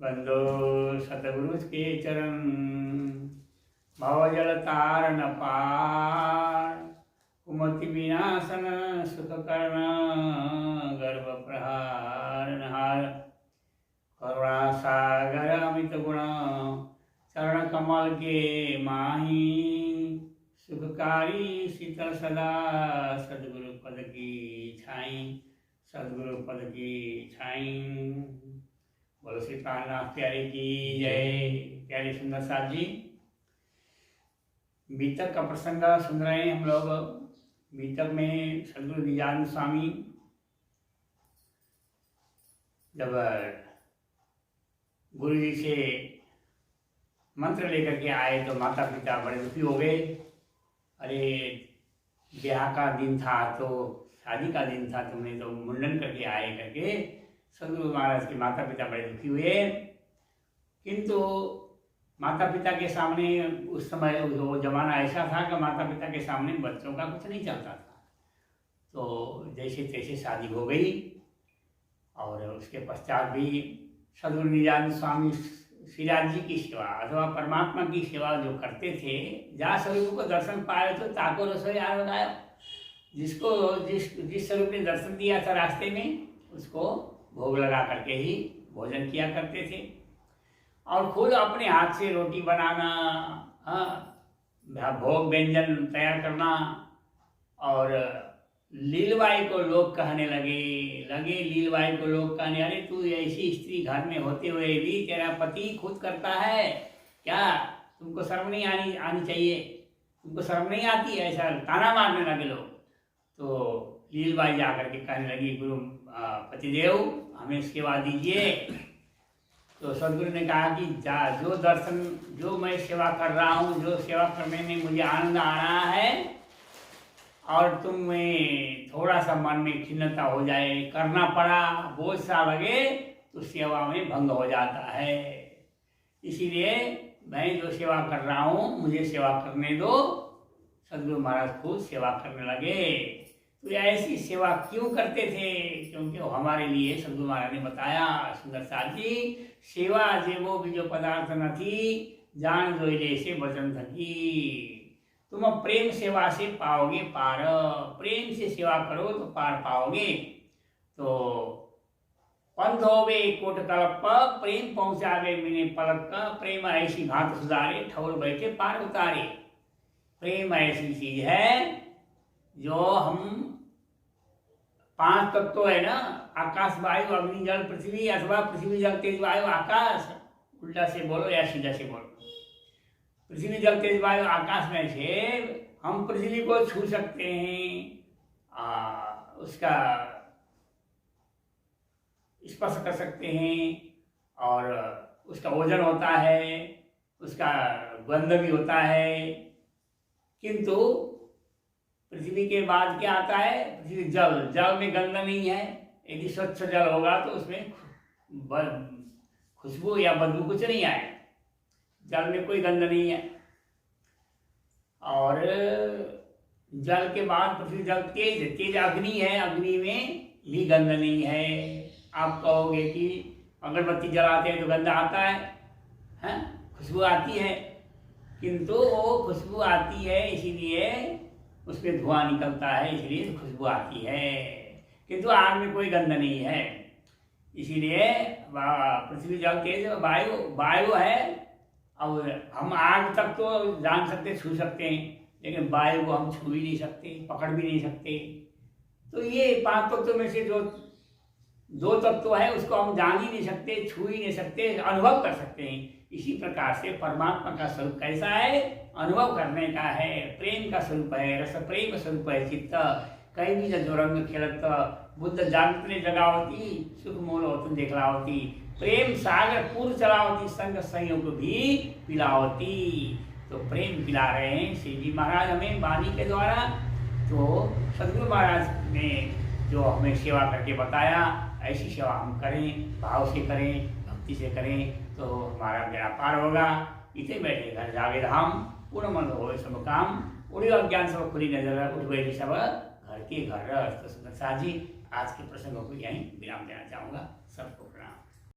बंदो सतगुरु के चरण, भवजल तारन पार, कुमति विनाशन सुख कर्ण, गर्भ प्रहार नहार, करुणा सागर अमित गुण, चरण कमल के माही, सुखकारी शीतल सदा, सदगुरु पद की छाई, सदगुरु पद की छाई। बोलो श्री प्राणनाथ प्यारे की जय। प्यारे सुंदर साथ जी, बीतक का प्रसंग सुन रहे हैं हम लोग। बीतक में सदगुरु निजानंद स्वामी जब गुरु जी से मंत्र लेकर के आए तो माता पिता बड़े दुखी हो गए। अरे ब्याह का दिन था, तो शादी का दिन था, तुमने तो मुंडन करके आए करके सदगुरु महाराज के माता पिता बड़े दुखी हुए। किंतु माता पिता के सामने उस समय वो जमाना ऐसा था कि माता पिता के सामने बच्चों का कुछ नहीं चलता था। तो जैसे तैसे शादी हो गई और उसके पश्चात भी सदगुरु निजानंद स्वामी श्रीराज जी की सेवा अथवा परमात्मा की सेवा जो करते थे, जहाँ स्वरूप को दर्शन पाए तो ताको रसोई आ लगाया। जिसको जिस स्वरूप ने दर्शन दिया था रास्ते में, उसको भोग लगा करके ही भोजन किया करते थे। और खुद अपने हाथ से रोटी बनाना, भोग व्यंजन तैयार करना। और लीलबाई को लोग कहने लगे लीलबाई को लोग कहने, अरे तू ऐसी स्त्री घर में होते हुए भी तेरा पति खुद करता है क्या? तुमको शर्म नहीं आनी चाहिए, तुमको शर्म नहीं आती? ऐसा ताना मारने लगे लोग। तो लीलबाई जाकर के कहने लगी, गुरु पतिदेव हमें सेवा दीजिए। तो सदगुरु ने कहा कि जो दर्शन, जो मैं सेवा कर रहा हूँ, जो सेवा करने में मुझे आनंद आ रहा है, और तुम्हें थोड़ा सा मन में खिन्नता हो जाए, करना पड़ा, बोझ सा लगे, तो सेवा में भंग हो जाता है। इसीलिए मैं जो सेवा कर रहा हूँ मुझे सेवा करने दो। सदगुरु महाराज खुद सेवा करने लगे। तो ऐसी सेवा क्यों करते थे? क्योंकि हमारे लिए सदगुरु महाराज ने बताया, सुंदर साथ जी, सेवा जेबो बीजो पदार्थ न थी, जान जोइले से वचन थकी। तुम प्रेम सेवा से पाओगे पार। प्रेम से सेवा करो तो पार पाओगे। तो पंथ होवे कोट कल्प, प्रेम पहुंचावे मिने पलक, प्रेम ऐसी घात सुधारे, ठौर बैठे पार उतारे। प्रेम ऐसी चीज है जो हम 5 तत्व है ना, आकाश वायु अग्नि जल पृथ्वी, अथवा पृथ्वी जल तेज वायु आकाश, उल्टा से बोलो या सीधा से बोलो। पृथ्वी जल तेज वायु आकाश में से हम पृथ्वी को छू सकते हैं, उसका स्पर्श कर सकते हैं, और उसका वजन होता है, उसका गंध भी होता है। किंतु पृथ्वी के बाद क्या आता है? पृथ्वी जल में गंध नहीं है। यदि स्वच्छ जल होगा तो उसमें खुशबू या बदबू कुछ नहीं आए। जल में कोई गंध नहीं है। और जल के बाद पृथ्वी जल तेज अग्नि है, अग्नि में भी गंध नहीं है। आप कहोगे कि अगरबत्ती जलाते हैं तो गंध आता है, खुशबू आती है। किंतु वो खुशबू आती है इसीलिए उसमें धुआं निकलता है, इसलिए खुशबू आती है। किंतु आग में कोई गंध नहीं है। इसीलिए पृथ्वी जल तेज वायु है। और हम आग तक तो जान सकते, छू सकते हैं, लेकिन वायु को हम छू भी नहीं सकते, पकड़ भी नहीं सकते। तो ये 5 तत्वों में से जो 2 तत्व है उसको हम जान ही नहीं सकते, छू ही नहीं सकते, अनुभव कर सकते हैं। इसी प्रकार से परमात्मा का स्वरूप कैसा है? अनुभव करने का है, प्रेम का स्वरूप है, रस प्रेम स्वरूप है चित्त। कहीं भी जो रंग खेलत, बुद्ध जागृत ने जगावती, सुख मोल होती देखलावती, प्रेम सागर पूर्व चलावती, संग संयोग भी पिलावती। तो प्रेम पिला रहे हैं श्री जी महाराज हमें वाणी के द्वारा। तो सदगुरु महाराज ने जो हमें सेवा करके बताया, ऐसी सेवा हम करें, भाव से करें, भक्ति से करें, तो हमारा बेड़ा पार होगा। इतने बैठे घर जागे धाम, पूर्ण मन हो सब काम, उड़ी अज्ञान सब खुली नजर, उठ बैठे सब घर के घर। तो सुंदर साथ जी, आज के प्रसंगों को यहीं विराम देना चाहूँगा। सबको